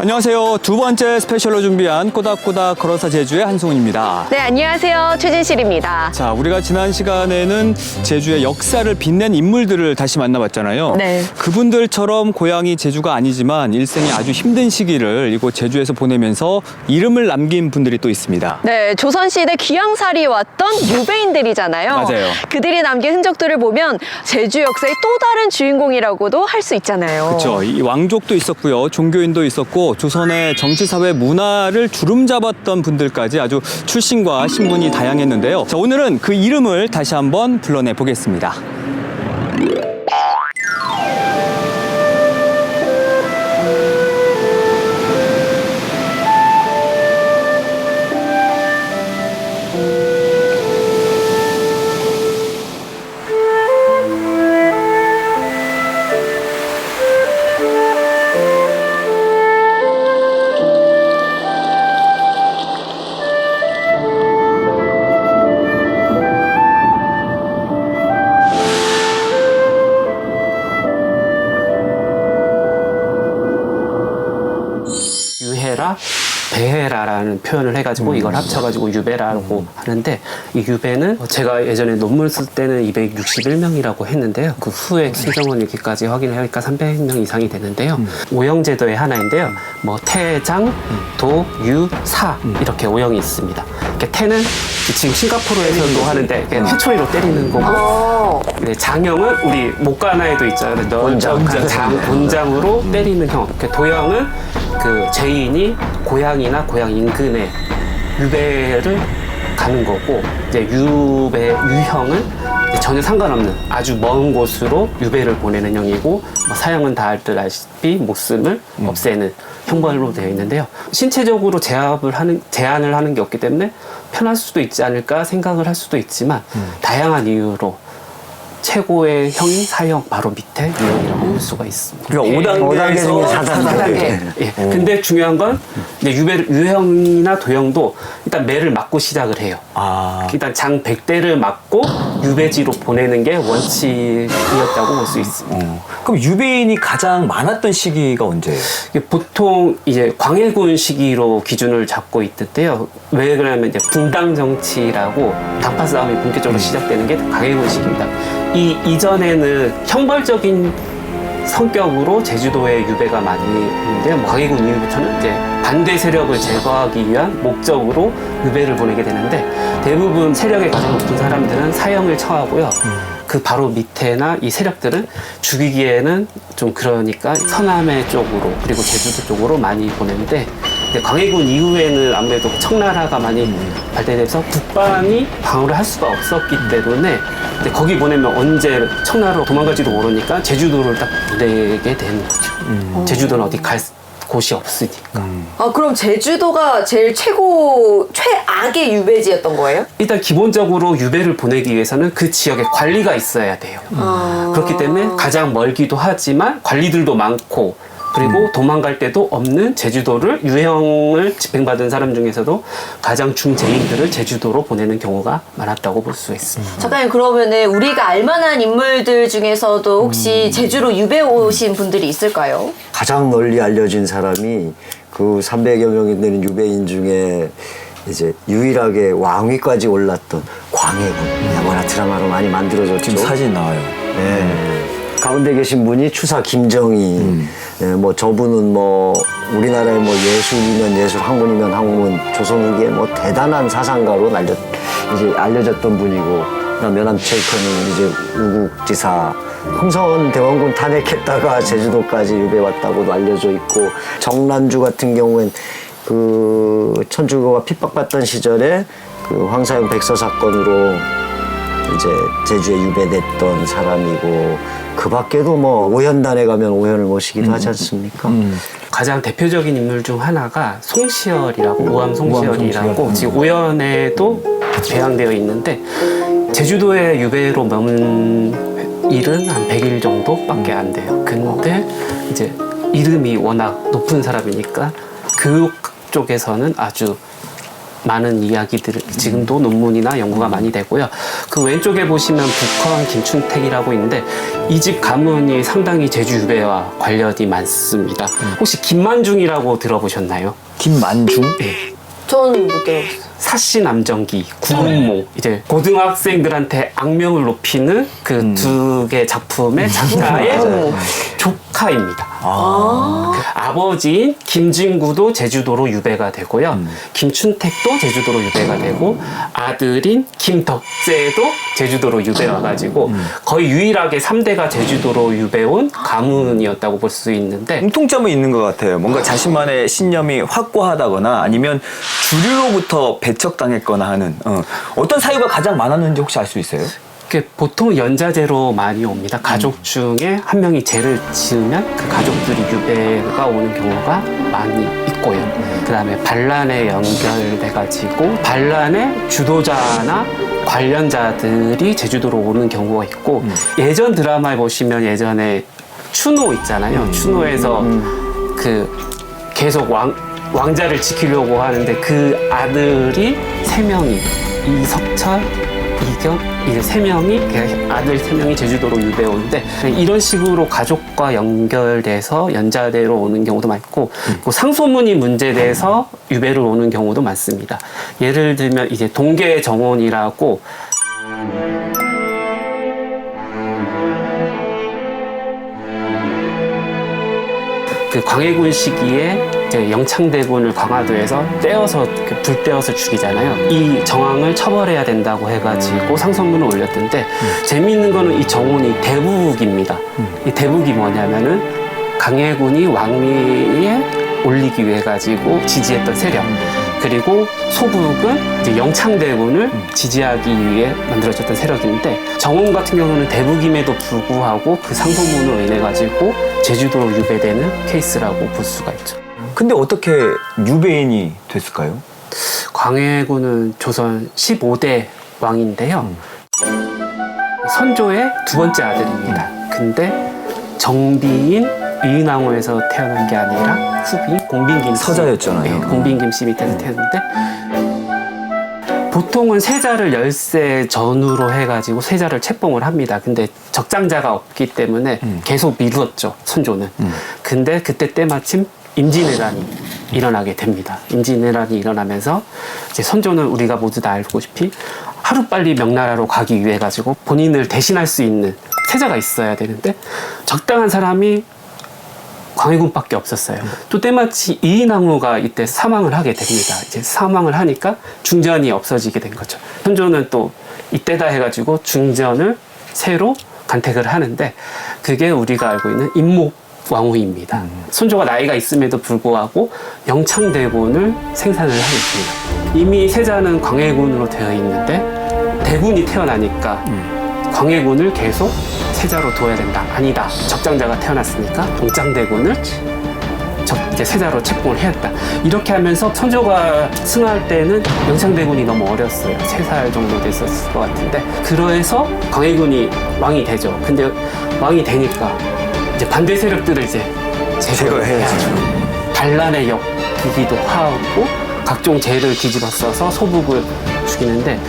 안녕하세요. 두 번째 스페셜로 준비한 꼬닥꼬닥 걸어서 제주의 한송훈입니다. 네, 안녕하세요. 최진실입니다. 자, 우리가 지난 시간에는 제주의 역사를 빛낸 인물들을 다시 만나봤잖아요. 네. 그분들처럼 고향이 제주가 아니지만 일생에 아주 힘든 시기를 이곳 제주에서 보내면서 이름을 남긴 분들이 또 있습니다. 네, 조선시대 귀양살이 왔던 유배인들이잖아요. 맞아요. 그들이 남긴 흔적들을 보면 제주 역사의 또 다른 주인공이라고도 할 수 있잖아요. 그렇죠. 이 왕족도 있었고요. 종교인도 있었고 조선의 정치, 사회, 문화를 주름 잡았던 분들까지 아주 출신과 신분이 다양했는데요. 자, 오늘은 그 이름을 다시 한번 불러내 보겠습니다. 유해라, 배해라라는 표현을 해가지고 이걸 합쳐가지고 유배라고 하는데, 이 유배는 제가 예전에 논문 쓸 때는 261명이라고 했는데요. 그 후에 신정원 일기까지 확인을 하니까 300명 이상이 되는데요. 오형제도의 하나인데요. 뭐 태장, 도, 유, 사 이렇게 오형이 있습니다. 태는 지금 싱가포르에서도 하는데 회초리로 때리는 거고, 네, 장형은 우리 목가나에도 있잖아요. 원장으로 때리는 형. 도형은 그 죄인이 고향이나 고향 인근에 유배를 가는 거고, 이제 유형은 이제 전혀 상관없는 아주 먼 곳으로 유배를 보내는 형이고, 뭐 사형은 다들 아시다시피 목숨을 없애는 형벌로 되어 있는데요. 신체적으로 제한을 하는 게 없기 때문에 편할 수도 있지 않을까 생각을 할 수도 있지만, 다양한 이유로 최고의 형이 사형 바로 밑에 유형이라고 볼 수가 있습니다. 그러니까 5단계 중에 4단계. 예. 근데 중요한 건 이제 유형이나 도형도 일단 매를 맞고 시작을 해요. 일단 장 100대를 맞고 유배지로 보내는 게 원칙이었다고 볼 수 있습니다. 그럼 유배인이 가장 많았던 시기가 언제예요? 보통 이제 광해군 시기로 기준을 잡고 있는데요. 왜 그러냐면 이제 분당 정치라고 당파 싸움이 본격적으로 시작되는 게 광해군 시기입니다. 이 이전에는 형벌적인 성격으로 제주도에 유배가 많이 있는데요. 광해군 이후부터는 이제 반대 세력을 제거하기 위한 목적으로 유배를 보내게 되는데, 대부분 세력의 가장 높은 사람들은 사형을 처하고요. 그 바로 밑에나 이 세력들은 죽이기에는 좀 그러니까 서남해 쪽으로 그리고 제주도 쪽으로 많이 보내는데, 광해군 이후에는 아무래도 청나라가 많이 발달돼서 북방이 방어를 할 수가 없었기 때문에 거기 보내면 언제 청나라로 도망갈지도 모르니까 제주도를 딱 보내게 되는 거죠. 제주도는 어디 갈 곳이 없으니까. 그럼 제주도가 제일 최악의 유배지였던 거예요? 일단 기본적으로 유배를 보내기 위해서는 그 지역에 관리가 있어야 돼요. 그렇기 때문에 가장 멀기도 하지만 관리들도 많고, 그리고 도망갈 데도 없는 제주도를 유형을 집행받은 사람 중에서도 가장 중죄인들을 제주도로 보내는 경우가 많았다고 볼 수 있습니다. 작가님, 그러면은 우리가 알만한 인물들 중에서도 혹시 제주로 유배 오신 분들이 있을까요? 가장 널리 알려진 사람이 그 300여 명이 되는 유배인 중에 이제 유일하게 왕위까지 올랐던 광해군. 영화나 드라마로 많이 만들어졌죠. 지금 사진 나와요. 네. 가운데 계신 분이 추사 김정희. 네, 뭐 저분은 뭐 우리나라의 뭐 예술이면 예술, 학문이면 학문, 조선 후기에 뭐 대단한 사상가로 이제 알려졌던 분이고, 그다음 연암철커는 이제 우국지사, 홍성은 대원군 탄핵했다가 제주도까지 유배 왔다고도 알려져 있고, 정란주 같은 경우엔 그 천주교가 핍박받던 시절에 그 황사형 백서 사건으로 이제 제주에 유배됐던 사람이고, 그 밖에도 뭐 오현단에 가면 오현을 모시기도 하지 않습니까? 가장 대표적인 인물 중 하나가 송시열이라고, 우암 송시열이라고 지금 오현에도 배양되어 있는데, 제주도에 유배로 머문 일은 한 100일 정도밖에 안 돼요. 근데 이제 이름이 워낙 높은 사람이니까 그쪽에서는 아주 많은 이야기들 지금도 논문이나 연구가 많이 되고요. 그 왼쪽에 보시면 북헌 김춘택이라고 있는데 이 집 가문이 상당히 제주 유배와 관련이 많습니다. 혹시 김만중이라고 들어보셨나요? 김만중? 전 못 들어봤어요. 사씨 남정기, 구운모 이제 고등학생들한테 악명을 높이는 그 두 개 작품의 작가의 조카입니다. 그 아버지인 김진구도 제주도로 유배가 되고요. 김춘택도 제주도로 유배가 되고 아들인 김덕재도 제주도로 유배 와가지고 거의 유일하게 3대가 제주도로 유배 온 가문이었다고 볼 수 있는데 공통점은 있는 것 같아요. 뭔가 자신만의 신념이 확고하다거나 아니면 주류로부터 배척당했거나 하는 어떤 사유가 가장 많았는지 혹시 알 수 있어요? 보통 연자제로 많이 옵니다. 가족 중에 한 명이 죄를 지으면 그 가족들이 유배가 오는 경우가 많이 있고요. 그 다음에 반란에 연결돼가지고 반란의 주도자나 관련자들이 제주도로 오는 경우가 있고 예전 드라마에 보시면 예전에 추노 있잖아요. 추노에서 그 계속 왕자를 지키려고 하는데 그 아들이 3명이 이석철, 이경 이제 3명이 아들 3명이 제주도로 유배 오는데 이런 식으로 가족과 연결돼서 연자대로 오는 경우도 많고 그 상소문이 문제돼서 유배를 오는 경우도 많습니다. 예를 들면 이제 동계정원이라고 그 광해군 시기에 이제 영창대군을 강화도에서 떼어서 불 떼어서 죽이잖아요. 이 정황을 처벌해야 된다고 해가지고 상소문을 올렸던데 재미있는 거는 이 정원이 대북입니다. 이 대북이 뭐냐면은 강해군이 왕위에 올리기 위해 가지고 지지했던 세력. 그리고 소북은 이제 영창대군을 지지하기 위해 만들어졌던 세력인데 정원 같은 경우는 대북임에도 불구하고 그 상소문으로 인해 가지고 제주도로 유배되는 케이스라고 볼 수가 있죠. 근데 어떻게 유배인이 됐을까요? 광해군은 조선 15대 왕인데요. 선조의 2번째 아들입니다. 근데 정비인 위인왕후에서 태어난 게 아니라 후비인 공빈김 씨. 서자였잖아요. 네, 공빈김 씨 밑에서 태어났는데 보통은 세자를 10세 전후로 해가지고 세자를 책봉을 합니다. 근데 적장자가 없기 때문에 계속 미뤘죠, 선조는. 근데 그때 때마침 임진왜란이 일어나게 됩니다. 임진왜란이 일어나면서 이제 선조는 우리가 모두 다 알고시피 하루빨리 명나라로 가기 위해 가지고 본인을 대신할 수 있는 세자가 있어야 되는데 적당한 사람이 광해군밖에 없었어요. 또 때마치 이인왕후가 이때 사망을 하게 됩니다. 이제 사망을 하니까 중전이 없어지게 된 거죠. 선조는 또 이때다 해가지고 중전을 새로 간택을 하는데 그게 우리가 알고 있는 임목왕후입니다. 선조가 나이가 있음에도 불구하고 영창대군을 생산을 하게 됩니다. 이미 세자는 광해군으로 되어 있는데 대군이 태어나니까 광해군을 계속 세자로 둬야 된다. 아니다. 적장자가 태어났으니까 영창대군을 이제 세자로 책봉을 해야겠다. 이렇게 하면서 선조가 승하할 때는 영창대군이 너무 어렸어요. 3살 정도 됐었을 것 같은데 그래서 광해군이 왕이 되죠. 근데 왕이 되니까 이제 반대 세력들을 이제 제거해야죠. 반란에 엮이기도 하고 각종 죄를 뒤집어 써서 소북을 죽이는데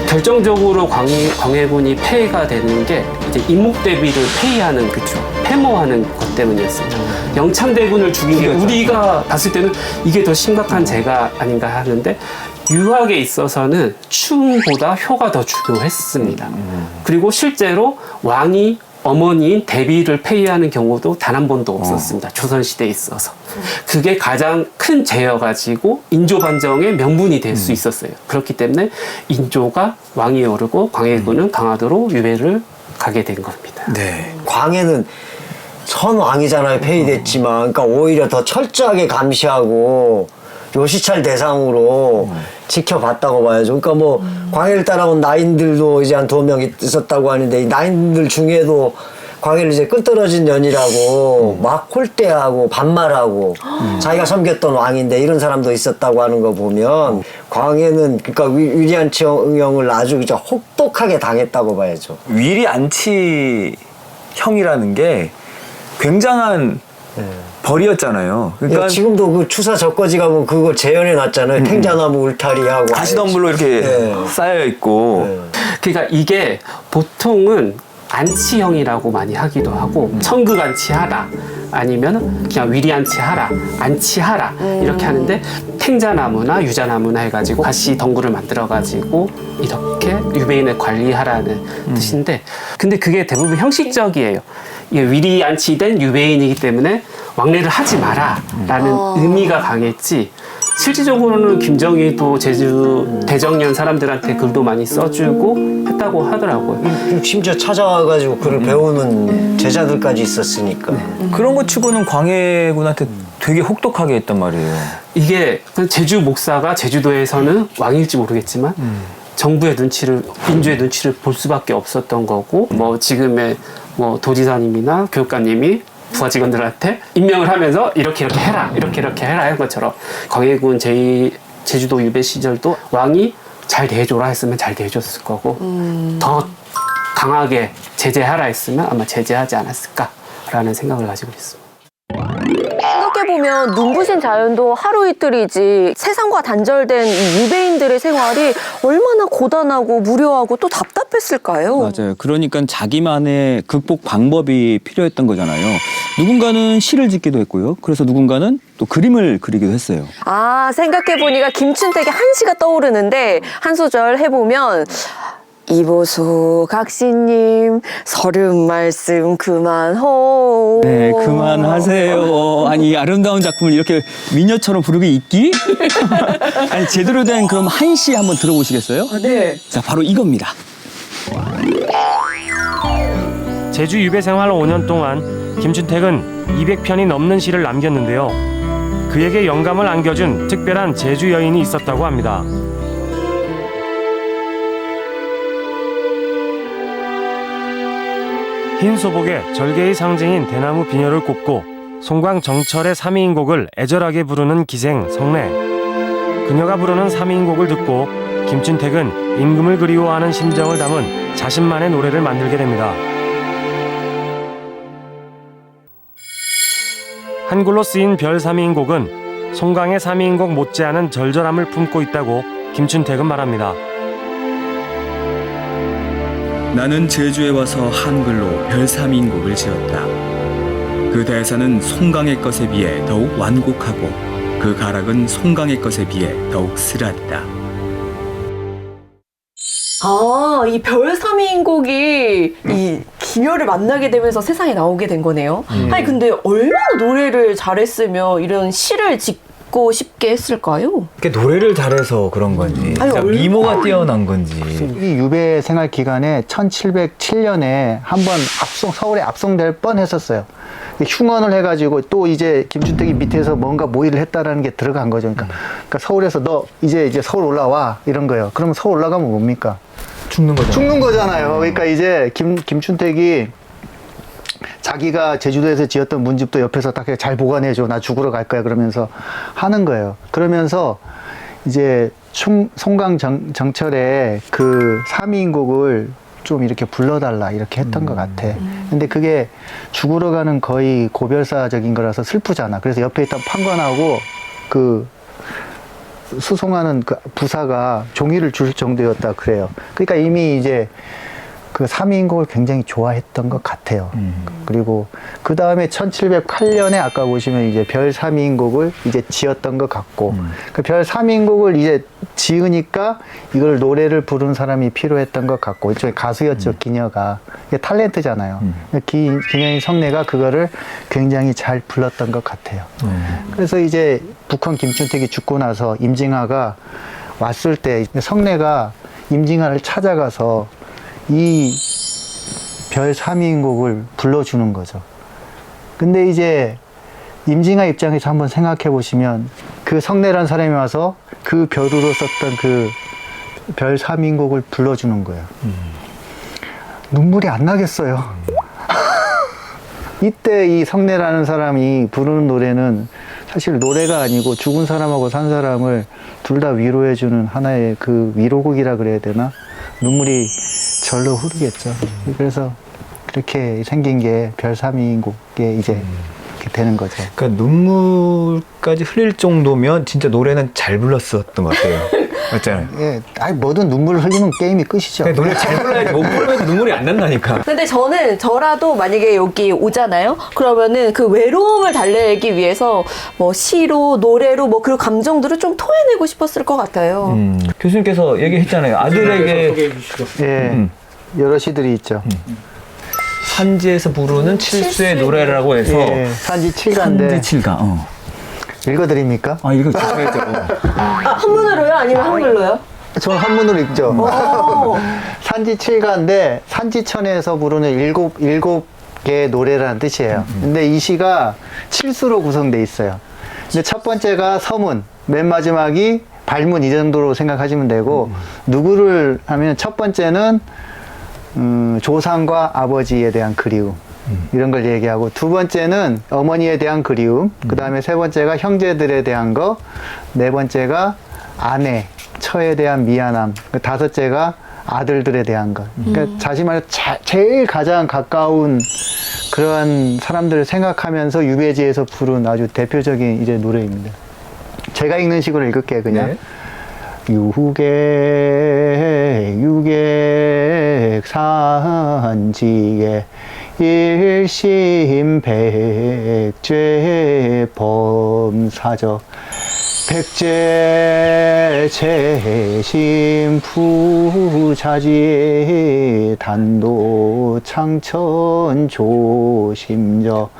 결정적으로 광해군이 폐해가 되는 게 이제 임목대비를 폐위하는 폐모하는 것 때문이었습니다. 영창대군을 죽인 게 우리가 봤을 때는 이게 더 심각한 죄가 아닌가 하는데 유학에 있어서는 충보다 효가 더 중요했습니다. 그리고 실제로 왕이 어머니인 대비를 폐위하는 경우도 단 한 번도 없었습니다. 조선시대에 있어서. 그게 가장 큰 죄여가지고 인조반정의 명분이 될 수 있었어요. 그렇기 때문에 인조가 왕이 오르고 광해군은 강화도로 유배를 가게 된 겁니다. 네. 광해는 선왕이잖아요. 폐위됐지만. 그러니까 오히려 더 철저하게 감시하고 요시찰 대상으로 지켜봤다고 봐야죠. 그러니까 뭐 광해를 따라온 나인들도 이제 한 2명 있었다고 하는데 이 나인들 중에도 광해를 이제 끈떨어진 년이라고 막 홀대하고 반말하고 자기가 섬겼던 왕인데 이런 사람도 있었다고 하는 거 보면 광해는 그러니까 위리안치 형을 아주 진짜 혹독하게 당했다고 봐야죠. 위리안치 형이라는 게 굉장한 벌이었잖아요. 그러니까 지금도 그 추사 적거지 가면 그거 재현해 놨잖아요. 탱자나무 울타리하고 가시덤불로 이렇게 네. 쌓여 있고. 그러니까 이게 보통은 안치형이라고 많이 하기도 하고 천극 안치하라 아니면 그냥 위리 안치하라 안치하라 이렇게 하는데 탱자나무나 유자나무나 해가지고 가시 덩굴을 만들어가지고 이렇게 유배인을 관리하라는 뜻인데 근데 그게 대부분 형식적이에요. 이게 위리 안치된 유배인이기 때문에 왕래를 하지 마라라는 의미가 강했지 실질적으로는 김정희도 제주 대정령 사람들한테 글도 많이 써주고 했다고 하더라고요. 심지어 찾아와가지고 글을 배우는 제자들까지 있었으니까. 그런 것 치고는 광해군한테 되게 혹독하게 했단 말이에요. 이게 제주 목사가 제주도에서는 왕일지 모르겠지만 정부의 눈치를 민주의 눈치를 볼 수밖에 없었던 거고 뭐 지금의 뭐 도지사님이나 교육감님이 부하 직원들한테 임명을 하면서 이렇게 해라 이렇게 해라 한 것처럼 광해군 제주도 유배 시절도 왕이 잘 대해줘라 했으면 잘 대해줬을 거고 더 강하게 제재하라 했으면 아마 제재하지 않았을까라는 생각을 가지고 있습니다. 생각해보면 눈부신 자연도 하루 이틀이지 세상과 단절된 이 유배인들의 생활이 얼마나 고단하고 무료하고 또 답답했을까요? 맞아요. 그러니까 자기만의 극복 방법이 필요했던 거잖아요. 누군가는 시를 짓기도 했고요. 그래서 누군가는 또 그림을 그리기도 했어요. 아, 생각해보니까 김춘택의 한시가 떠오르는데 한 소절 해보면 이보소 각시님 서른 말씀 그만호. 네, 그만하세요. 아니, 이 아름다운 작품을 이렇게 미녀처럼 부르기 있기? 아니, 제대로 된 그럼 한시 한번 들어보시겠어요? 네. 자, 바로 이겁니다. 제주 유배 생활 5년 동안 김춘택은 200편이 넘는 시를 남겼는데요. 그에게 영감을 안겨준 특별한 제주 여인이 있었다고 합니다. 흰 소복에 절개의 상징인 대나무 비녀를 꼽고 송광 정철의 삼위인곡을 애절하게 부르는 기생 성례. 그녀가 부르는 삼위인곡을 듣고 김춘택은 임금을 그리워하는 심정을 담은 자신만의 노래를 만들게 됩니다. 한글로 쓰인 별 삼위인곡은 송광의 삼위인곡 못지않은 절절함을 품고 있다고 김춘택은 말합니다. 나는 제주에 와서 한글로 별삼인곡을 지었다. 그 대사는 송강의 것에 비해 더욱 완곡하고 그 가락은 송강의 것에 비해 더욱 쓰라리다. 아, 이 별삼위인곡이 이 기녀를 만나게 되면서 세상에 나오게 된 거네요. 아니, 근데 얼마나 노래를 잘했으면 이런 시를 짓고 싶게 했을까요? 노래를 잘해서 그런 건지, 아니, 미모가 뛰어난 건지. 이 유배 생활 기간에 1707년에 한번 서울에 압송될 뻔했었어요. 흉언을 해가지고 또 이제 김춘택이 밑에서 뭔가 모의를 했다라는 게 들어간 거죠. 그러니까 서울에서 너 이제 서울 올라와 이런 거예요. 그러면 서울 올라가면 뭡니까? 죽는 거죠. 죽는 거잖아요. 그러니까 이제 김춘택이 자기가 제주도에서 지었던 문집도 옆에서 딱 잘 보관해줘. 나 죽으러 갈 거야. 그러면서 하는 거예요. 그러면서 이제 송강 정철의 그 삼위인곡을 좀 이렇게 불러달라 이렇게 했던 것 같아. 근데 그게 죽으러 가는 거의 고별사적인 거라서 슬프잖아. 그래서 옆에 있던 판관하고 그 수송하는 그 부사가 종이를 줄 정도였다 그래요. 그러니까 이미 이제 그 삼위인곡을 굉장히 좋아했던 것 같아요. 그리고 그 다음에 1708년에 아까 보시면 이제 별 삼위인곡을 이제 지었던 것 같고, 그 별 삼위인곡을 이제 지으니까 이걸 노래를 부르는 사람이 필요했던 것 같고, 이쪽에 가수였죠, 기녀가. 이게 탤런트잖아요. 기녀인 성례가 그거를 굉장히 잘 불렀던 것 같아요. 그래서 이제 북한 김춘택이 죽고 나서 임징하가 왔을 때 성례가 임징하를 찾아가서 이 별 삼위인곡을 불러주는 거죠. 근데 이제 임징하 입장에서 한번 생각해 보시면 그 성례란 사람이 와서 그 별으로 썼던 그 별 삼위인곡을 불러주는 거예요. 눈물이 안 나겠어요. 이때 이 성례라는 사람이 부르는 노래는 사실 노래가 아니고 죽은 사람하고 산 사람을 둘 다 위로해주는 하나의 그 위로곡이라 그래야 되나? 눈물이 절로 흐르겠죠. 그래서 그렇게 생긴 게 별 삼위인곡의 이제 이렇게 되는 거죠. 그러니까 눈물까지 흘릴 정도면 진짜 노래는 잘 불렀었던 것 같아요. 맞잖아요. 예, 아니 뭐든 눈물을 흘리면 게임이 끝이죠. 노래 잘 불러야지 못 부르면 눈물이 안 난다니까. 근데 저라도 만약에 여기 오잖아요? 그러면은 그 외로움을 달래기 위해서 뭐 시로, 노래로 뭐 그런 감정들을 좀 토해내고 싶었을 것 같아요. 교수님께서 얘기했잖아요. 아들에게 예, 여러 시들이 있죠. 산지에서 부르는 칠수의 노래라고 해서 예, 산지 7가인데 산지 7가. 읽어드립니까? 아 이거 죄송해요. 한문으로요? 아니면 한글로요? 저는 한문으로 읽죠. 오. 산지 7가인데 산지천에서 부르는 일곱 개의 노래라는 뜻이에요. 근데 이 시가 7수로 구성돼 있어요. 근데 첫 번째가 서문, 맨 마지막이 발문 이 정도로 생각하시면 되고 누구를 하면 첫 번째는 조상과 아버지에 대한 그리움 이런 걸 얘기하고 두 번째는 어머니에 대한 그리움 그 다음에 세 번째가 형제들에 대한 거 네 번째가 아내, 처에 대한 미안함 그 다섯째가 아들들에 대한 것 그러니까 자신만의 제일 가장 가까운 그러한 사람들을 생각하면서 유배지에서 부른 아주 대표적인 이제 노래입니다. 제가 읽는 식으로 읽을게요 그냥 네. 유객 산지에 일심백죄 범사적 백제 재심 부자지 단도 창천 조심저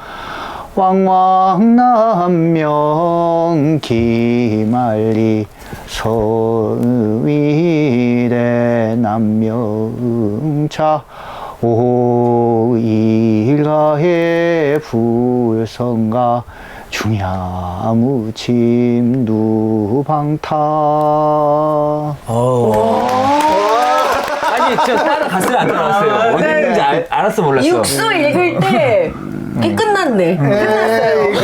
왕왕남명 기말리 서위대 남명차 오일가의 불성가 중야무침 누방타 아니 진짜 따라 가스를 안 따라왔어요. 어디 있는지 알았어 몰랐어. 육수 읽을 때 끝났네. 끝났어요.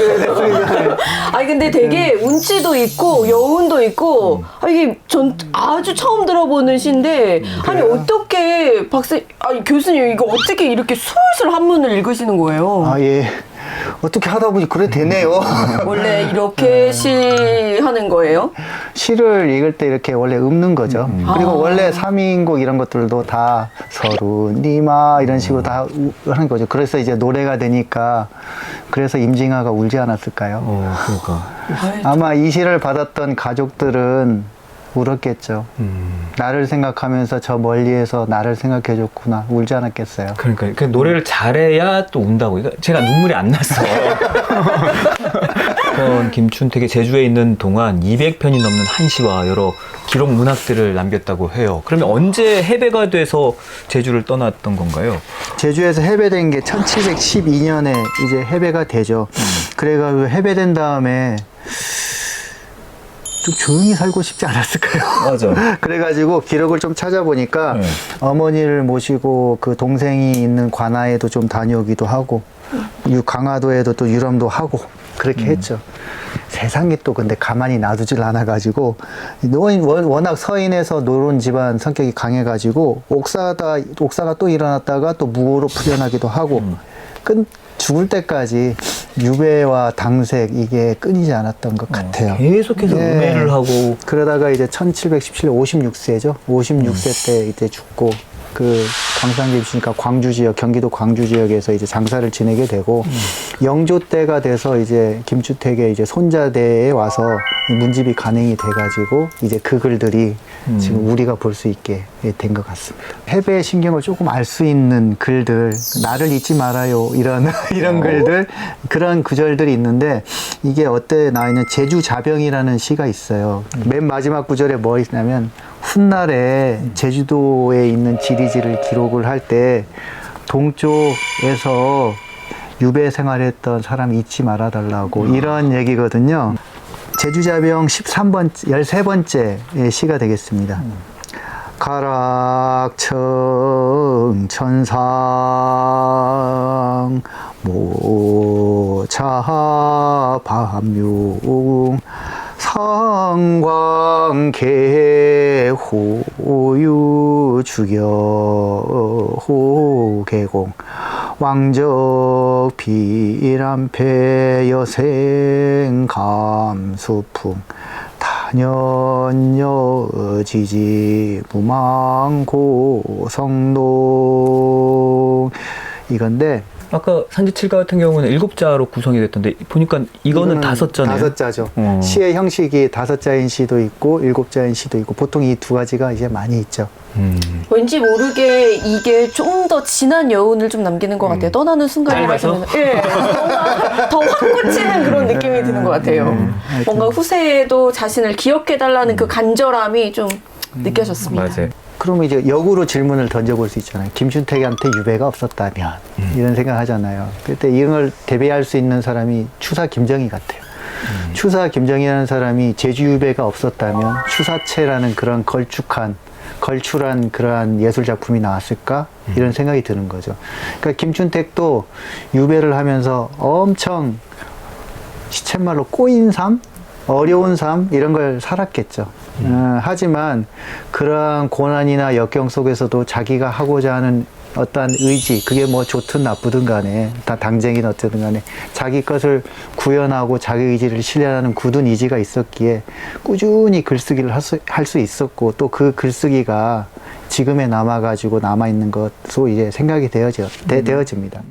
아니 근데 되게 운치도 있고 여운도 있고 이게 전 아주 처음 들어보는 시인데 아니 어떻게 아니 교수님 이거 어떻게 이렇게 술술 한문을 읽으시는 거예요? 아, 예. 어떻게 하다 보니 그래 되네요. 원래 이렇게 시하는 거예요? 시를 읽을 때 이렇게 원래 읊는 거죠. 그리고 원래 삼인곡 이런 것들도 다 서루니마 이런 식으로 다 하는 거죠. 그래서 이제 노래가 되니까 그래서 임징아가 울지 않았을까요? 그러니까. 아마 이 시를 받았던 가족들은 울었겠죠. 나를 생각하면서 저 멀리에서 나를 생각해줬구나. 울지 않았겠어요. 그러니까 그 노래를 잘해야 또 운다고. 그러니까 제가 눈물이 안 났어요. 김춘택이 제주에 있는 동안 200편이 넘는 한시와 여러 기록 문학들을 남겼다고 해요. 그러면 언제 해배가 돼서 제주를 떠났던 건가요? 제주에서 해배된 게 1712년에 이제 해배가 되죠. 그래가지고 해배된 다음에 좀 조용히 살고 싶지 않았을까요? 맞아. 그래가지고 기록을 좀 찾아보니까 네. 어머니를 모시고 그 동생이 있는 관아에도 좀 다녀오기도 하고 강화도에도 또 유람도 하고 그렇게 했죠. 세상이 또 근데 가만히 놔두질 않아가지고 워낙 서인에서 노론 집안 성격이 강해가지고 옥사가 또 일어났다가 또 무고로 풀려나기도 하고 죽을 때까지 유배와 당색 이게 끊이지 않았던 것 같아요. 계속해서 네. 음해를 하고. 그러다가 이제 1717년 56세죠. 56세 때 이때 죽고 그 광산에 있으니까 광주 지역, 경기도 광주 지역에서 이제 장사를 지내게 되고 영조 때가 돼서 이제 김춘택의 이제 손자대에 와서 문집이 간행이 돼가지고 이제 그 글들이 지금 우리가 볼 수 있게 된 것 같습니다. 해배의 심경을 조금 알 수 있는 글들, 나를 잊지 말아요 이런 글들 그런 구절들이 있는데 이게 어때 나와 있는 제주자병이라는 시가 있어요. 맨 마지막 구절에 뭐 있냐면 훗날에 제주도에 있는 지리지를 기록을 할 때 동쪽에서 유배 생활했던 사람 잊지 말아달라고 이런 얘기거든요. 제주자병 13번째 시가 되겠습니다. 가락청 천상 모차 밤용 상광계 호유 주겨 호계공 왕적 비람패 여생 감수풍 단연여 지지 무망고 성농 이건데 아까 산지칠가 같은 경우는 7자로 구성이 됐던데 보니까 이거는 5자네요. 5자죠. 시의 형식이 5자인 시도 있고 7자인 시도 있고 보통 이 두 가지가 이제 많이 있죠. 왠지 모르게 이게 좀 더 진한 여운을 좀 남기는 것 같아요. 떠나는 순간이라 하시면 뭔가 더 확 꽂히는 그런 느낌이 드는 것 같아요. 뭔가 후세에도 자신을 기억해달라는 그 간절함이 좀 느껴졌습니다. 맞아요. 그러면 이제 역으로 질문을 던져볼 수 있잖아요. 김춘택한테 유배가 없었다면 이런 생각하잖아요. 그때 이걸 대비할 수 있는 사람이 추사 김정희 같아요. 추사 김정희라는 사람이 제주 유배가 없었다면 추사체라는 그런 걸출한 그러한 예술 작품이 나왔을까 이런 생각이 드는 거죠. 그러니까 김춘택도 유배를 하면서 엄청 시쳇말로 꼬인 삶, 어려운 삶 이런 걸 살았겠죠. 하지만 그러한 고난이나 역경 속에서도 자기가 하고자 하는 어떠한 의지, 그게 뭐 좋든 나쁘든 간에 다 당쟁이든 어쨌든 간에 자기 것을 구현하고 자기 의지를 실현하는 굳은 의지가 있었기에 꾸준히 글쓰기를 할 수 있었고 또 그 글쓰기가 지금에 남아가지고 남아있는 것으로 이제 생각이 되어집니다.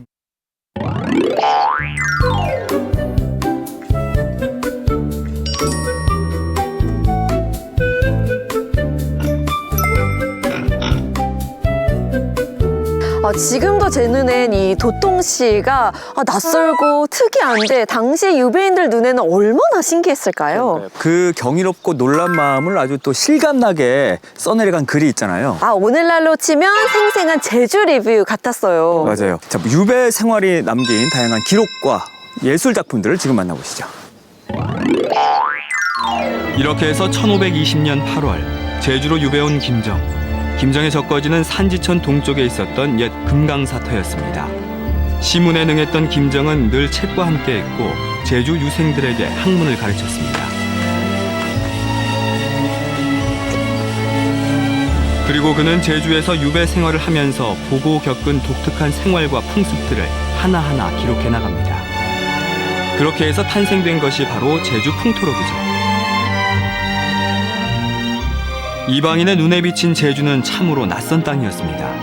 지금도 제 눈엔 이 도통시가 낯설고 특이한데 당시 유배인들 눈에는 얼마나 신기했을까요? 그 경이롭고 놀란 마음을 아주 또 실감나게 써내려간 글이 있잖아요. 오늘날로 치면 생생한 제주 리뷰 같았어요. 맞아요. 자, 유배 생활이 남긴 다양한 기록과 예술 작품들을 지금 만나보시죠. 이렇게 해서 1520년 8월 제주로 유배 온 김정. 김정의 적거지는 산지천 동쪽에 있었던 옛 금강사터였습니다. 시문에 능했던 김정은 늘 책과 함께했고 제주 유생들에게 학문을 가르쳤습니다. 그리고 그는 제주에서 유배 생활을 하면서 보고 겪은 독특한 생활과 풍습들을 하나하나 기록해 나갑니다. 그렇게 해서 탄생된 것이 바로 제주 풍토록이죠. 이방인의 눈에 비친 제주는 참으로 낯선 땅이었습니다.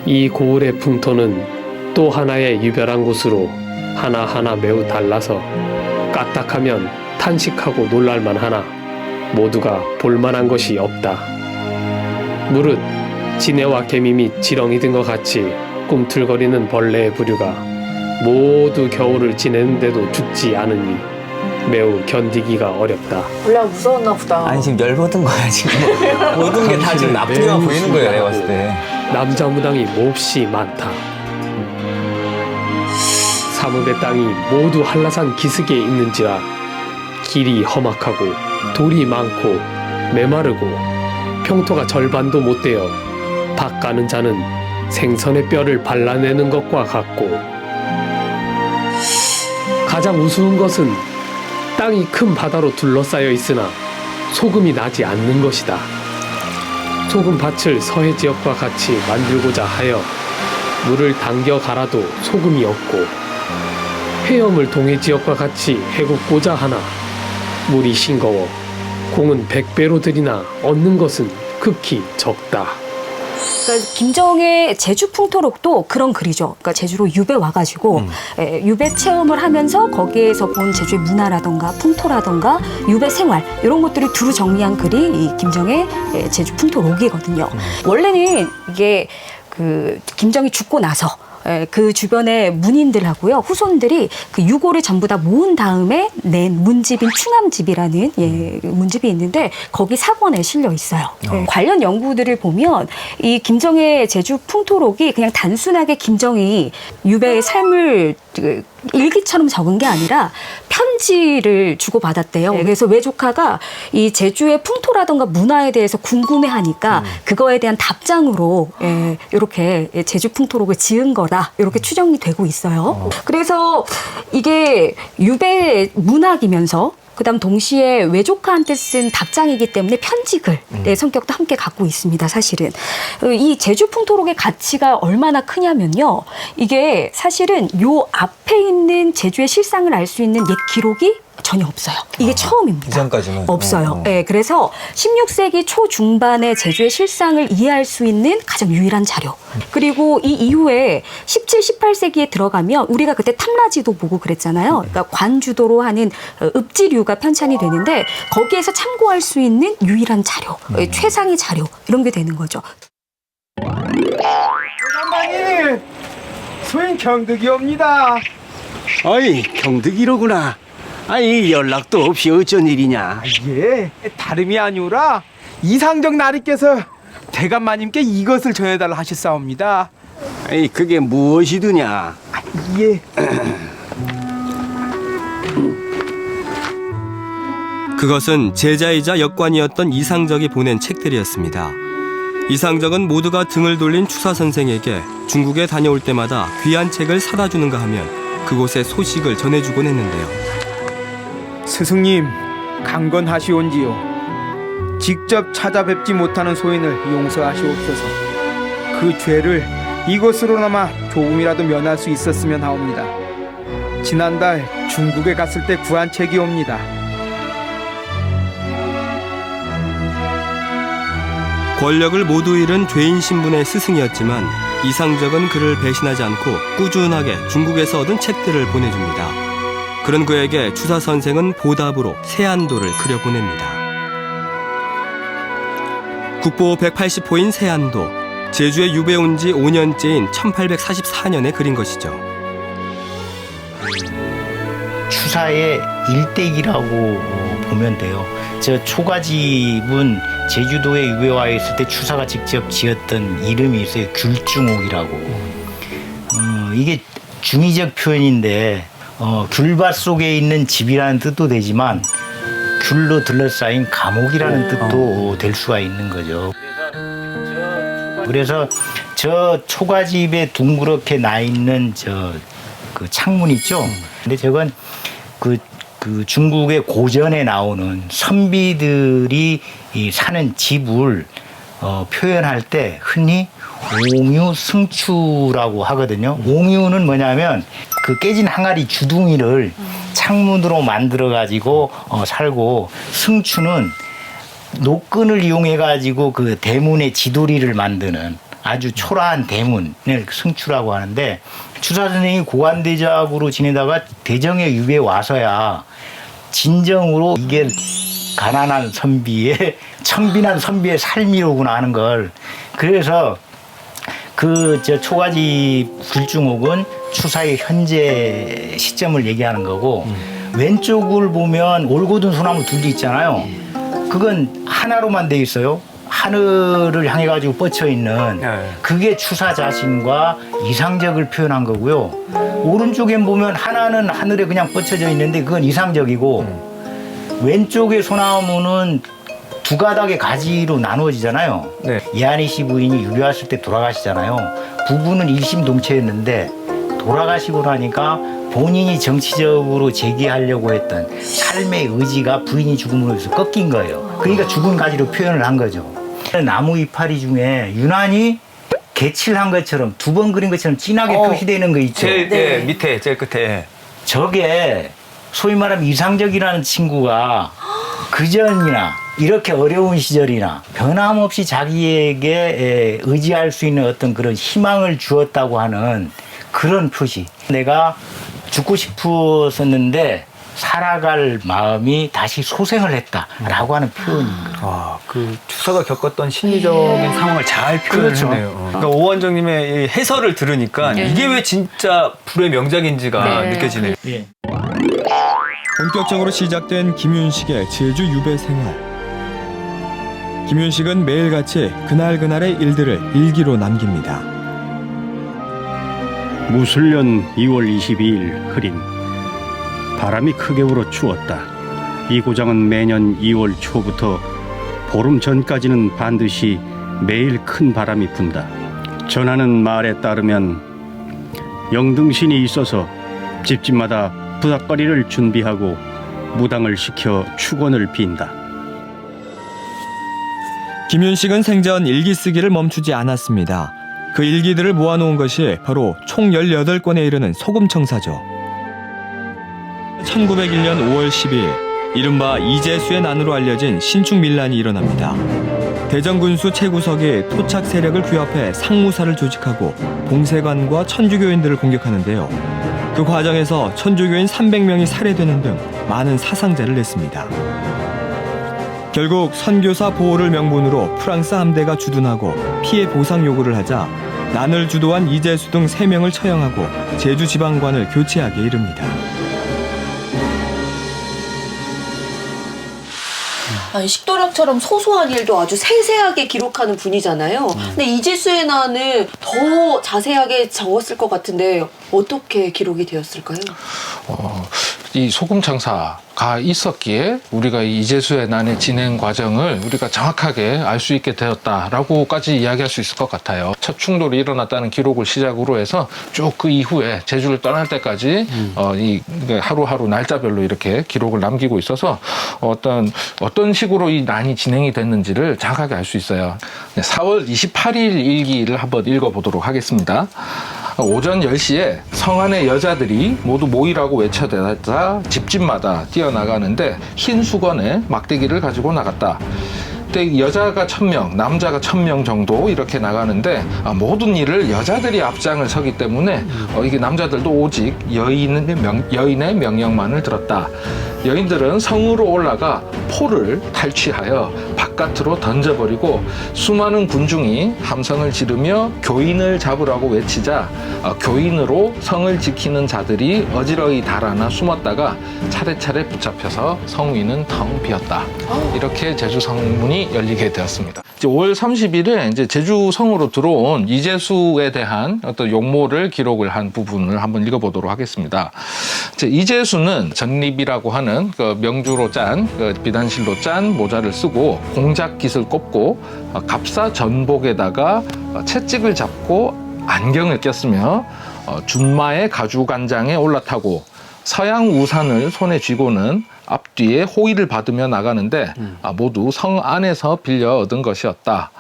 이 고을의 풍토는 또 하나의 유별한 곳으로 하나하나 매우 달라서 까딱하면 탄식하고 놀랄만 하나 모두가 볼만한 것이 없다. 무릇 지네와 개미 및 지렁이 등과 같이 꿈틀거리는 벌레의 부류가 모두 겨울을 지내는데도 죽지 않으니 매우 견디기가 어렵다. 원래 무서웠나 보다. 아니 지금 열받은 거야 지금. 모든 게 다 지금 나쁘게만 보이는 거예요 내가 봤을 때. 남자 무당이 몹시 많다. 사무배 땅이 모두 한라산 기슭에 있는지라 길이 험악하고 돌이 많고 메마르고 평토가 절반도 못 되어 박 가는 자는 생선의 뼈를 발라내는 것과 같고 가장 우스운 것은 땅이 큰 바다로 둘러싸여 있으나 소금이 나지 않는 것이다. 소금밭을 서해 지역과 같이 만들고자 하여 물을 당겨 갈아도 소금이 없고 회염을 동해 지역과 같이 해굽고자 하나 물이 싱거워 공은 100배로 들이나 얻는 것은 극히 적다. 그러니까 김정의 제주 풍토록도 그런 글이죠. 그러니까 제주로 유배 와가지고 유배 체험을 하면서 거기에서 본 제주의 문화라던가 풍토라던가 유배 생활 이런 것들을 두루 정리한 글이 이 김정의 제주 풍토록이거든요. 원래는 이게 그 김정이 죽고 나서 그 주변의 문인들하고요 후손들이 그 유고를 전부 다 모은 다음에 낸 문집인 충암집이라는 문집이 있는데 거기 사본에 실려 있어요. 관련 연구들을 보면 이 김정의 제주 풍토록이 그냥 단순하게 김정이 유배의 삶을 일기처럼 적은 게 아니라 편지를 주고받았대요. 그래서 외조카가 이 제주의 풍토라던가 문화에 대해서 궁금해하니까 그거에 대한 답장으로 이렇게 제주 풍토록을 지은 거다. 이렇게 추정이 되고 있어요. 그래서 이게 유배 문학이면서 그다음 동시에 외조카한테 쓴 답장이기 때문에 편지글의 성격도 함께 갖고 있습니다. 사실은 이 제주 풍토록의 가치가 얼마나 크냐면요. 이게 사실은 요 앞에 있는 제주의 실상을 알 수 있는 옛 기록이 전혀 없어요. 이게 처음입니다. 이전까지는 없어요. 네, 그래서 16세기 초중반의 제주의 실상을 이해할 수 있는 가장 유일한 자료. 그리고 이 이후에 17, 18세기에 들어가면 우리가 그때 탐라지도 보고 그랬잖아요. 그러니까 관주도로 하는 읍지류가 편찬이 되는데 거기에서 참고할 수 있는 유일한 자료, 최상의 자료 이런 게 되는 거죠. 장관님, 소인 경득이옵니다. 어이, 경득이로구나. 아니, 연락도 없이 어쩐 일이냐? 예, 다름이 아니오라 이상적 나리께서 대감마님께 이것을 전해달라 하셨사옵니다. 아이, 그게 무엇이드냐? 예. 그것은 제자이자 역관이었던 이상적이 보낸 책들이었습니다. 이상적은 모두가 등을 돌린 추사 선생에게 중국에 다녀올 때마다 귀한 책을 사다 주는가 하면 그곳의 소식을 전해주곤 했는데요. 스승님, 강건하시온지요. 직접 찾아뵙지 못하는 소인을 용서하시옵소서. 그 죄를 이것으로나마 조금이라도 면할 수 있었으면 하옵니다. 지난달 중국에 갔을 때 구한 책이옵니다. 권력을 모두 잃은 죄인 신분의 스승이었지만 이상적은 그를 배신하지 않고 꾸준하게 중국에서 얻은 책들을 보내줍니다. 그런 그에게 추사 선생은 보답으로 세안도를 그려보냅니다. 국보 180호인 세안도, 제주에 유배 온 지 5년째인 1844년에 그린 것이죠. 추사의 일대기라고 보면 돼요. 저 초가집은 제주도에 유배 와 있을 때 추사가 직접 지었던 이름이 있어요. 귤중옥이라고. 이게 중의적 표현인데 귤밭 속에 있는 집이라는 뜻도 되지만 귤로 둘러싸인 감옥이라는 뜻도 될 수가 있는 거죠. 그래서 저 초가집에 둥그렇게 나 있는 그 창문 있죠. 근데 저건 그 중국의 고전에 나오는 선비들이 사는 집을 표현할 때 흔히 옹유승추라고 하거든요. 옹유는 뭐냐면 그 깨진 항아리 주둥이를 창문으로 만들어 가지고 살고, 승추는 노끈을 이용해 가지고 그 대문의 지도리를 만드는 아주 초라한 대문을 승추라고 하는데, 추사 선생이 고관대작으로 지내다가 대정에 유배 와서야 진정으로 이게 가난한 선비의 청빈한 선비의 삶이로구나 하는 걸. 그래서 그 초가집 귤중옥은 추사의 현재 시점을 얘기하는 거고, 왼쪽을 보면 올곧은 소나무 둘이 있잖아요. 그건 하나로만 돼 있어요. 하늘을 향해 가지고 뻗쳐 있는, 그게 추사 자신과 이상적을 표현한 거고요. 오른쪽엔 보면 하나는 하늘에 그냥 뻗쳐져 있는데 그건 이상적이고, 왼쪽의 소나무는 두 가닥의 가지로 나누어지잖아요. 이한희 씨 부인이 유배 왔을 때 돌아가시잖아요. 부부는 일심동체였는데 돌아가시고 나니까 본인이 정치적으로 제기하려고 했던 삶의 의지가 부인이 죽음으로 해서 꺾인 거예요. 그러니까 죽은 가지로 표현을 한 거죠. 나무 이파리 중에 유난히 개칠한 것처럼 두 번 그린 것처럼 진하게 표시되어 있는 거 있죠. 제일 밑에, 제일 끝에. 저게 소위 말하면 이상적이라는 친구가 그전이나 이렇게 어려운 시절이나 변함없이 자기에게 의지할 수 있는 어떤 그런 희망을 주었다고 하는 그런 표시. 내가 죽고 싶었었는데 살아갈 마음이 다시 소생을 했다라고 하는 표현인 거예요. 그 추사가 겪었던 심리적인 상황을 잘 표현했네요. 그러니까 오원정님의 이 해설을 들으니까 이게 왜 진짜 불의 명작인지가 느껴지네요. 본격적으로 시작된 김윤식의 제주 유배 생활. 김윤식은 매일같이 그날그날의 일들을 일기로 남깁니다. 무술년 2월 22일 흐린. 바람이 크게 불어 추웠다. 이 고장은 매년 2월 초부터 보름 전까지는 반드시 매일 큰 바람이 분다. 전하는 말에 따르면 영등신이 있어서 집집마다 부닥거리를 준비하고 무당을 시켜 축원을 빈다. 김윤식은 생전 일기 쓰기를 멈추지 않았습니다. 그 일기들을 모아놓은 것이 바로 총 18권에 이르는 소금청사죠. 1901년 5월 10일 이른바 이재수의 난으로 알려진 신축민란이 일어납니다. 대전군수 최구석이 토착 세력을 규합해 상무사를 조직하고 봉세관과 천주교인들을 공격하는데요. 그 과정에서 천주교인 300명이 살해되는 등 많은 사상자를 냈습니다. 결국 선교사 보호를 명분으로 프랑스 함대가 주둔하고 피해 보상 요구를 하자 난을 주도한 이재수 등 3명을 처형하고 제주 지방관을 교체하게 이릅니다. 아니, 식도락처럼 소소한 일도 아주 세세하게 기록하는 분이잖아요. 근데 이재수의 난은 더 자세하게 적었을 것 같은데 어떻게 기록이 되었을까요? 이 소금청사가 있었기에 우리가 이 이재수의 난의 진행 과정을 우리가 정확하게 알 수 있게 되었다라고까지 이야기할 수 있을 것 같아요. 첫 충돌이 일어났다는 기록을 시작으로 해서 쭉 그 이후에 제주를 떠날 때까지 이 하루하루 날짜별로 이렇게 기록을 남기고 있어서 어떤 식으로 이 난이 진행이 됐는지를 정확하게 알 수 있어요. 4월 28일 일기를 한번 읽어보도록 하겠습니다. 오전 10시에 성 안의 여자들이 모두 모이라고 외쳐대자 집집마다 뛰어나가는데 흰 수건에 막대기를 가지고 나갔다. 그때 여자가 1000명, 남자가 1000명 정도 이렇게 나가는데 모든 일을 여자들이 앞장을 서기 때문에 이게 남자들도 오직 여인의 명령만을 들었다. 여인들은 성으로 올라가 포를 탈취하여 바깥으로 던져버리고 수많은 군중이 함성을 지르며 교인을 잡으라고 외치자 교인으로 성을 지키는 자들이 어지러이 달아나 숨었다가 차례차례 붙잡혀서 성 위는 텅 비었다. 이렇게 제주 성문이 열리게 되었습니다. 이제 5월 30일에 이제 제주 성으로 들어온 이재수에 대한 어떤 용모를 기록을 한 부분을 한번 읽어보도록 하겠습니다. 이재수는 전립이라고 하는 그 명주로 짠, 그 비단실로 짠 모자를 쓰고 공작깃을 꼽고 갑사 전복에다가 채찍을 잡고 안경을 꼈으며 준마의 가죽안장에 올라타고 서양 우산을 손에 쥐고는 앞뒤에 호의를 받으며 나가는데 모두 성 안에서 빌려 얻은 것이었다.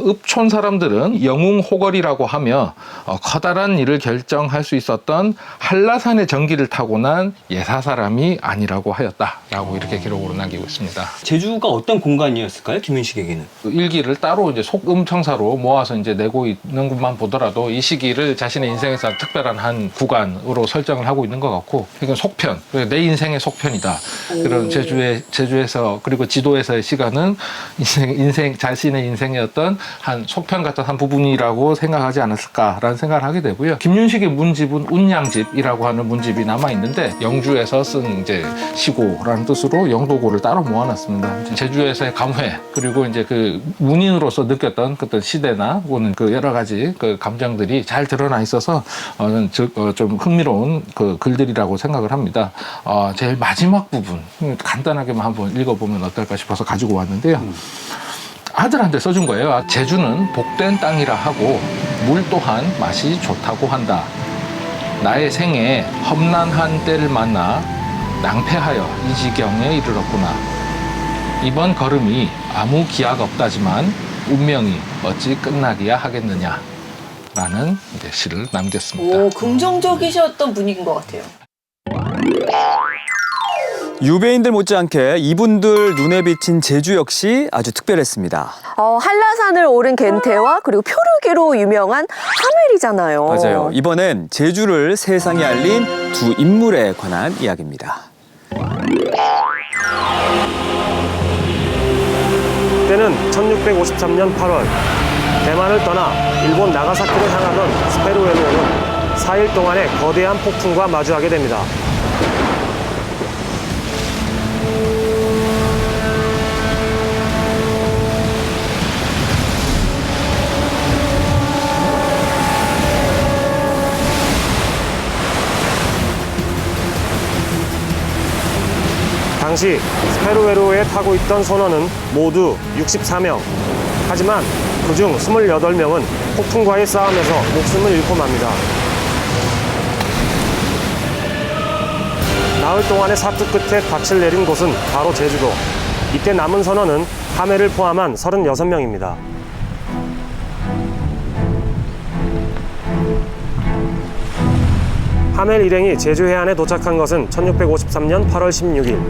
읍촌 사람들은 영웅호걸이라고 하며 커다란 일을 결정할 수 있었던 한라산의 전기를 타고난 예사 사람이 아니라고 하였다라고 이렇게 기록으로 남기고 있습니다. 제주가 어떤 공간이었을까요, 김윤식에게는? 일기를 따로 이제 속음청사로 모아서 이제 내고 있는 것만 보더라도 이 시기를 자신의 인생에서 특별한 한 구간으로 설정을 하고 있는 것 같고, 이건 속편, 내 인생의 속편이다. 그런 제주에서 그리고 지도에서의 시간은 자신의 인생의 어떤 한 속편 같은 한 부분이라고 생각하지 않았을까라는 생각을 하게 되고요. 김윤식의 문집은 운양집이라고 하는 문집이 남아 있는데 영주에서 쓴 이제 시고라는 뜻으로 영도고를 따로 모아놨습니다. 제주에서의 감회 그리고 이제 그 문인으로서 느꼈던 어떤 시대나 혹은 그 여러 가지 그 감정들이 잘 드러나 있어서 좀 흥미로운 그 글들이라고 생각을 합니다. 제일 마지막 부분 간단하게만 한번 읽어보면 어떨까 싶어서 가지고 왔는데요. 아들한테 써준 거예요. 제주는 복된 땅이라 하고 물 또한 맛이 좋다고 한다. 나의 생에 험난한 때를 만나 낭패하여 이 지경에 이르렀구나. 이번 걸음이 아무 기약 없다지만 운명이 어찌 끝나기야 하겠느냐. 라는 이제 시를 남겼습니다. 오, 긍정적이셨던 분인 것 같아요. 유배인들 못지않게 이분들 눈에 비친 제주 역시 아주 특별했습니다. 한라산을 오른 겐태와 그리고 표류기로 유명한 하멜이잖아요. 맞아요. 이번엔 제주를 세상에 알린 두 인물에 관한 이야기입니다. 때는 1653년 8월 대만을 떠나 일본 나가사키를 향하던 스페루에노는 4일 동안의 거대한 폭풍과 마주하게 됩니다. 당시 스페루에로에 타고 있던 선원은 모두 64명. 하지만 그중 28명은 폭풍과의 싸움에서 목숨을 잃고 맙니다. 나흘 동안의 사투 끝에 닻을 내린 곳은 바로 제주도. 이때 남은 선원은 하멜을 포함한 36명입니다. 하멜 일행이 제주 해안에 도착한 것은 1653년 8월 16일.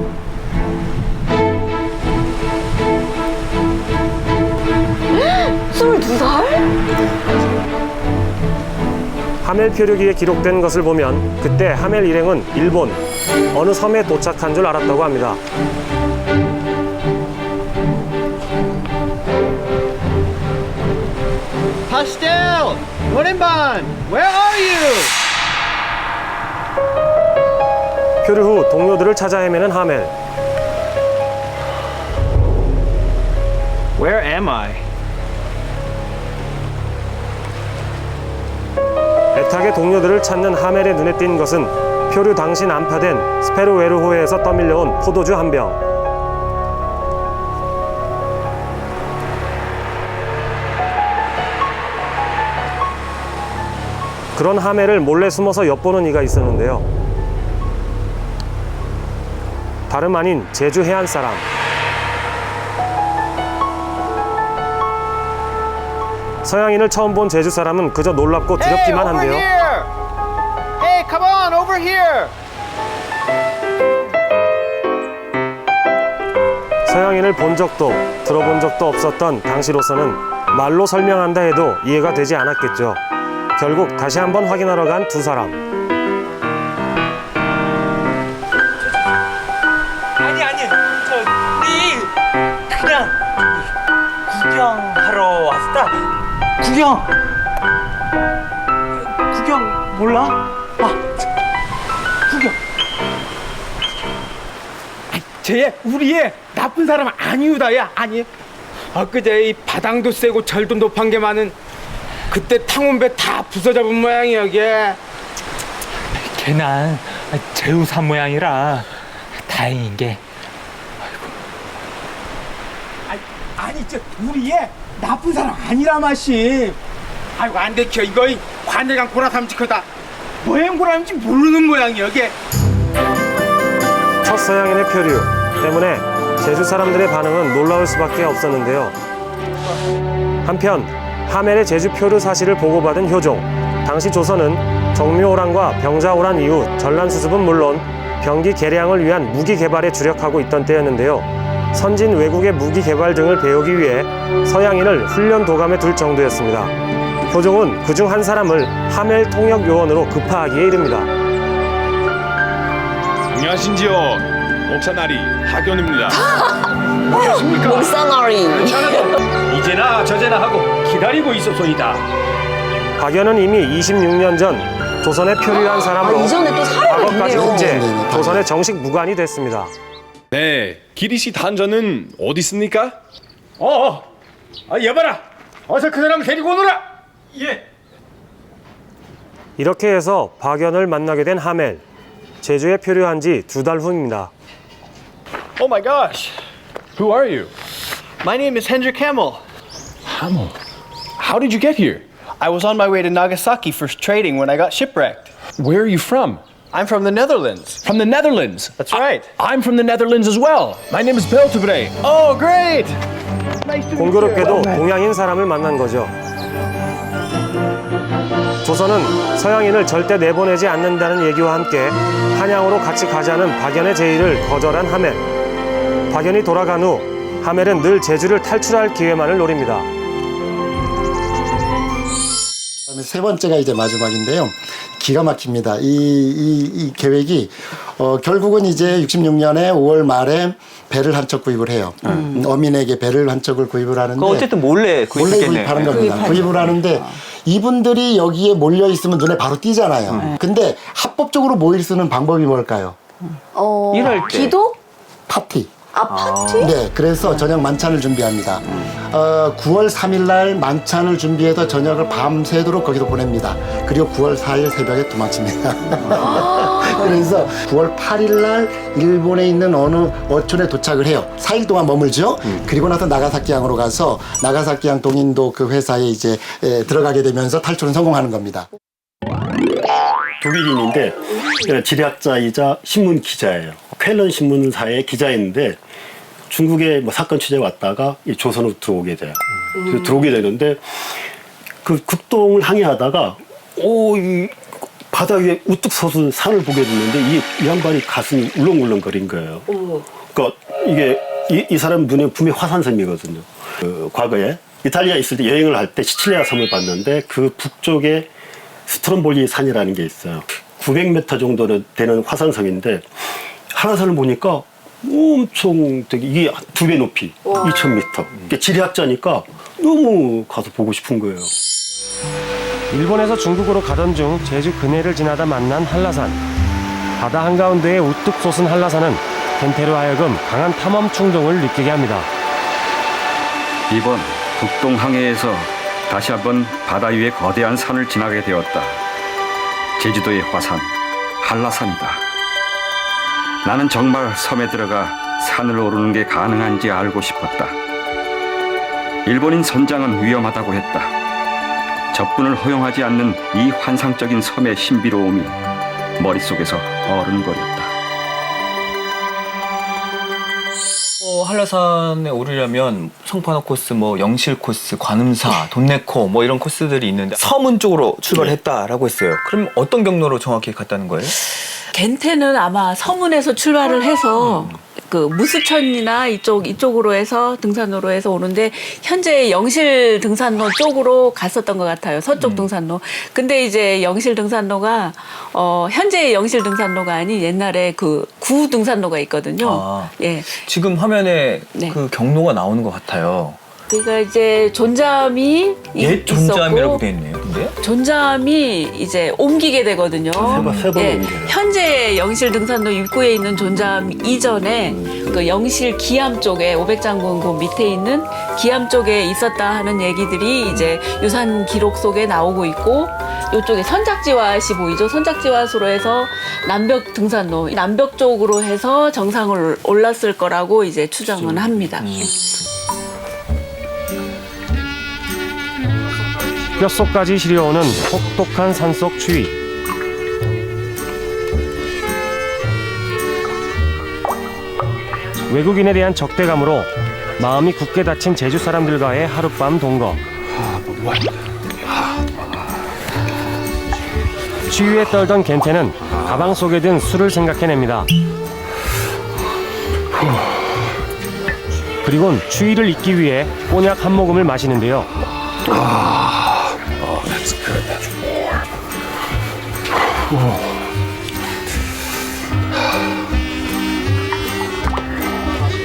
하멜 표류기에 기록된 것을 보면 그때 하멜 일행은 일본 어느 섬에 도착한 줄 알았다고 합니다. Touchdown! 노린반! Where are you? 표류 후 동료들을 찾아 헤매는 하멜. Where am I? 애타게 동료들을 찾는 하멜의 눈에 띈 것은 표류 당시 난파된 스페르웨르호에서 떠밀려온 포도주 한 병. 그런 하멜을 몰래 숨어서 엿보는 이가 있었는데요. 다름 아닌 제주 해안 사람. 서양인을 처음 본 제주 사람은 그저 놀랍고 두렵기만 한데요. Hey, come on, over here! 서양인을 본 적도 들어본 적도 없었던 당시로서는 말로 설명한다 해도 이해가 되지 않았겠죠. 결국 다시 한번 확인하러 간 두 사람. 아니 우리 그냥 구경하러 왔다. 구경 몰라? 구경. 쟤 우리의 나쁜 사람 아니우다야 아니. 그제 이 바당도 세고 절도 높은 게 많은 그때 탕원배 다 부서잡은 모양이야 이게. 걔는 제우산 모양이라 다행인 게. 아니 저 우리의 나쁜 사람 아니라 마시. 아이고 안 되켜 이거 관대강 고라삼지커다. 뭐행 고라는지 모르는 모양이야 이게. 첫 서양인의 표류 때문에 제주 사람들의 반응은 놀라울 수밖에 없었는데요. 한편 하멜의 제주 표류 사실을 보고받은 효종. 당시 조선은 정묘호란과 병자호란 이후 전란 수습은 물론 병기 개량을 위한 무기 개발에 주력하고 있던 때였는데요. 선진 외국의 무기 개발 등을 배우기 위해 서양인을 훈련 도감에 둘 정도였습니다. 효종은 그중 한 사람을 하멜 통역 요원으로 급파하기에 이릅니다. 안녕하신지요. 목사나리 하견입니다. 안녕하십니까? 목사나리. 이제나 저제나 하고 기다리고 있었소이다. 박연은 이미 26년 전 조선에 표류한 사람으로 이전에 또 사례가 과거까지 있네요. 국제 조선의 정식 무관이 됐습니다. 네, 기리시 단전은 어디 있습니까? 여봐라. 어서 그 사람 데리고 오너라. 예. 이렇게 해서 박연을 만나게 된 하멜. 제주에 표류한 지 2달 후입니다. Oh my gosh. Who are you? My name is Hendrik Hamel. Hamel. How did you get here? I was on my way to Nagasaki for trading when I got shipwrecked. Where are you from? I'm from the Netherlands. From the Netherlands. That's right. I'm from the Netherlands as well. My name is Beltebre. Oh, great. 공교롭게도 동양인 사람을 만난 거죠. 조선은 서양인을 절대 내보내지 않는다는 얘기와 함께 한양으로 같이 가자는 박연의 제의를 거절한 하멜. 박연이 돌아간 후 하멜은 늘 제주를 탈출할 기회만을 노립니다. 세 번째가 이제 마지막인데요. 기가 막힙니다. 이 계획이 결국은 이제 66년에 5월 말에 배를 한 척 구입을 해요. 어민에게 배를 한 척을 구입을 하는데 어쨌든 몰래 구입하는 겁니다. 구입을 하는데 이분들이 여기에 몰려 있으면 눈에 바로 띄잖아요. 근데 합법적으로 모일 수 있는 방법이 뭘까요? 이럴 때. 기도? 파티. 파티? 네, 그래서 저녁 만찬을 준비합니다. 9월 3일 날 만찬을 준비해서 저녁을 밤새도록 거기서 보냅니다. 그리고 9월 4일 새벽에 도망칩니다. 그래서 9월 8일 날 일본에 있는 어느 어촌에 도착을 해요. 4일 동안 머물죠. 그리고 나서 나가사키항으로 가서 나가사키항 동인도 그 회사에 이제 들어가게 되면서 탈출은 성공하는 겁니다. 독일인인데 지리학자이자 신문 기자예요. 쾰런 신문사의 기자였는데 중국에 뭐 사건 취재 왔다가 이 조선으로 들어오게 돼요. 그래서 들어오게 되는데 그 극동을 항해하다가 이 바다 위에 우뚝 솟은 산을 보게 됐는데 이 양반이 가슴이 울렁울렁거린 거예요. 그러니까 이게 이 사람 눈에 분명히 화산섬이거든요. 과거에 이탈리아 있을 때 여행을 할 때 시칠리아 섬을 봤는데 그 북쪽에 스트롬볼리 산이라는 게 있어요. 900m 정도 되는 화산섬인데 한라산을 보니까 엄청 되게 이게 2배 높이 2000m. 그러니까 지리학자니까 너무 가서 보고 싶은 거예요. 일본에서 중국으로 가던 중 제주 근해를 지나다 만난 한라산. 바다 한가운데에 우뚝 솟은 한라산은 겐테로 하여금 강한 탐험 충동을 느끼게 합니다. 이번 북동 항해에서 다시 한번 바다 위의 거대한 산을 지나게 되었다. 제주도의 화산, 한라산이다. 나는 정말 섬에 들어가 산을 오르는 게 가능한지 알고 싶었다. 일본인 선장은 위험하다고 했다. 접근을 허용하지 않는 이 환상적인 섬의 신비로움이 머릿속에서 어른거렸다. 한라산에 오르려면 성판호 코스, 뭐 영실 코스, 관음사, 돈네코 뭐 이런 코스들이 있는데 서문 쪽으로 출발했다라고 했어요. 그럼 어떤 경로로 정확히 갔다는 거예요? 겐테는 아마 서문에서 출발을 해서 그 무수천이나 이쪽으로 해서 등산로로 해서 오는데 현재 영실 등산로 쪽으로 갔었던 것 같아요. 서쪽 등산로. 근데 이제 영실 등산로가 현재의 영실 등산로가 아닌 옛날에 그 구 등산로가 있거든요. 예. 지금 화면에 그 경로가 나오는 것 같아요. 그러니까 이제 존잠이 옛 존잠이라고 있었고 돼 있네요. 근데 존잠이 이제 옮기게 되거든요. 세 번 옮겨요. 현재 영실 등산로 입구에 있는 존잠 이전에 그 영실 기암 쪽에 500장군 그 밑에 있는 기암 쪽에 있었다 하는 얘기들이 이제 유산 기록 속에 나오고 있고 이쪽에 선착지화시 보이죠? 선착지화소로 해서 남벽 등산로 남벽 쪽으로 해서 정상을 올랐을 거라고 이제 추정은 합니다. 뼛속까지 시려오는 혹독한 산속 추위. 외국인에 대한 적대감으로 마음이 굳게 닫힌 제주 사람들과의 하룻밤 동거. 추위에 떨던 겐테는 가방 속에 든 술을 생각해냅니다. 그리곤 추위를 잊기 위해 꼬냑 한 모금을 마시는데요. That's good. That's warm.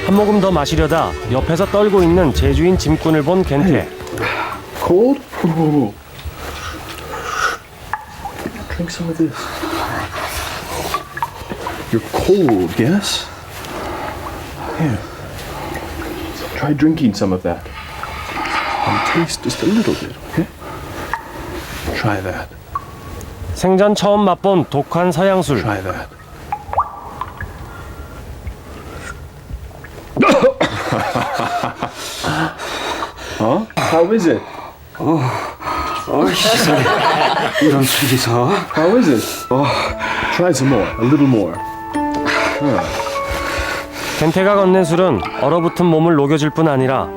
한 모금 더 마시려다 옆에서 떨고 있는 제주인 짐꾼을 본 겐테. Cold? Drink some of this. You're cold, yes? Here. Try drinking some of that. And taste just a little bit, okay? Try that. 생전 처음 맛본 독한 서양술. Try that. Huh? How is it? 세상에 이런 술이 있어? How is it? Try some more, a little more. 겐테가 건넨 술은 얼어붙은 몸을 녹여줄 뿐 아니라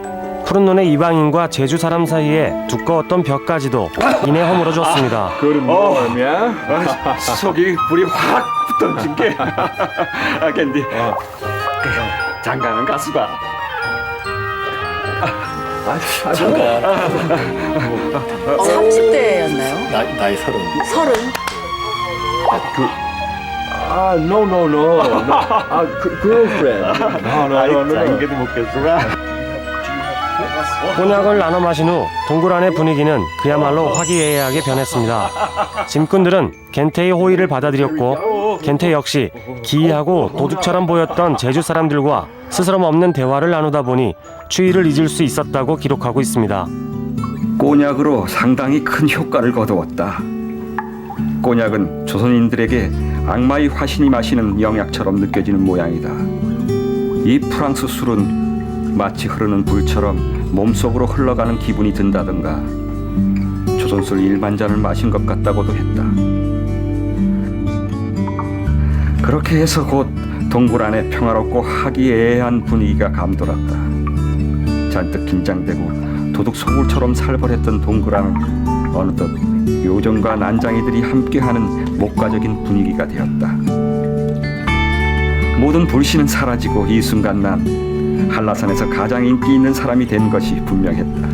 푸른 눈의 이방인과 제주 사람 사이에 두꺼웠던 벽까지도 이내 허물어줬습니다. Good and warm, yeah? 속이 불이 확 붙던 게. 겐디. 장가는 가수가. 장가. 30대였나요? 나이 30. 30. No. Girlfriend. No. 장가도 먹겠어. 꼬냑을 나눠 마신 후 동굴 안의 분위기는 그야말로 화기애애하게 변했습니다. 짐꾼들은 겐테의 호의를 받아들였고 겐테 역시 기이하고 도둑처럼 보였던 제주 사람들과 스스럼 없는 대화를 나누다 보니 추위를 잊을 수 있었다고 기록하고 있습니다. 꼬냑으로 상당히 큰 효과를 거두었다. 꼬냑은 조선인들에게 악마의 화신이 마시는 영약처럼 느껴지는 모양이다. 이 프랑스 술은 마치 흐르는 불처럼 몸속으로 흘러가는 기분이 든다던가 조선술 1만 잔을 마신 것 같다고도 했다. 그렇게 해서 곧 동굴 안에 평화롭고 화기애애한 분위기가 감돌았다. 잔뜩 긴장되고 도둑 소굴처럼 살벌했던 동굴 안은 어느덧 요정과 난장이들이 함께하는 목가적인 분위기가 되었다. 모든 불신은 사라지고 이 순간 난 한라산에서 가장 인기 있는 사람이 된 것이 분명했다.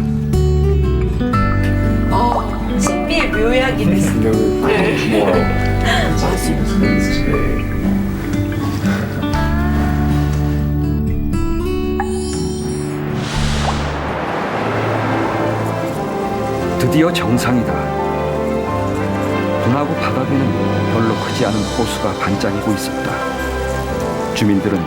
신비의 묘약이 됐어요. 드디어 정상이다. 분하고 바닥에는 별로 크지 않은 호수가 반짝이고 있었다. 주민들은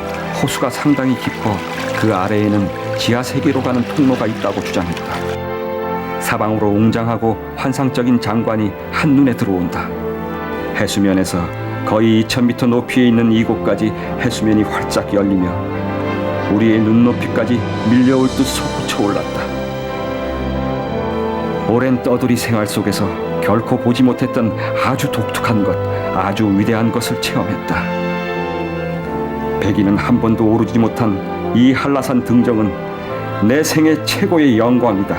호수가 상당히 깊어 그 아래에는 지하 세계로 가는 통로가 있다고 주장했다. 사방으로 웅장하고 환상적인 장관이 한눈에 들어온다. 해수면에서 거의 2000m 높이에 있는 이곳까지 해수면이 활짝 열리며 우리의 눈높이까지 밀려올 듯 솟구쳐 올랐다. 오랜 떠돌이 생활 속에서 결코 보지 못했던 아주 독특한 것, 아주 위대한 것을 체험했다. 백이는 한 번도 오르지 못한 이 한라산 등정은 내 생애 최고의 영광이다.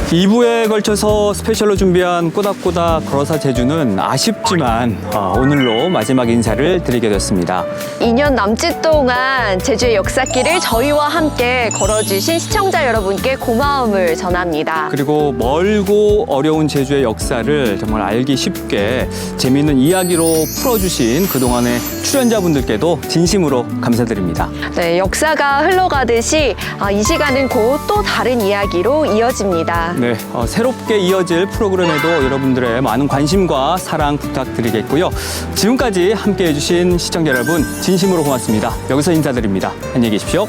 2부에 걸쳐서 스페셜로 준비한 꼬닥꼬닥 걸어서 제주는 아쉽지만 오늘로 마지막 인사를 드리게 됐습니다. 2년 남짓 동안 제주의 역사길을 저희와 함께 걸어주신 시청자 여러분께 고마움을 전합니다. 그리고 멀고 어려운 제주의 역사를 정말 알기 쉽게 재미있는 이야기로 풀어주신 그동안의 출연자분들께도 진심으로 감사드립니다. 네, 역사가 흘러가듯이 이 시간은 곧 또 다른 이야기로 이어집니다. 네, 새롭게 이어질 프로그램에도 여러분들의 많은 관심과 사랑 부탁드리겠고요. 지금까지 함께해 주신 시청자 여러분 진심으로 고맙습니다. 여기서 인사드립니다. 안녕히 계십시오.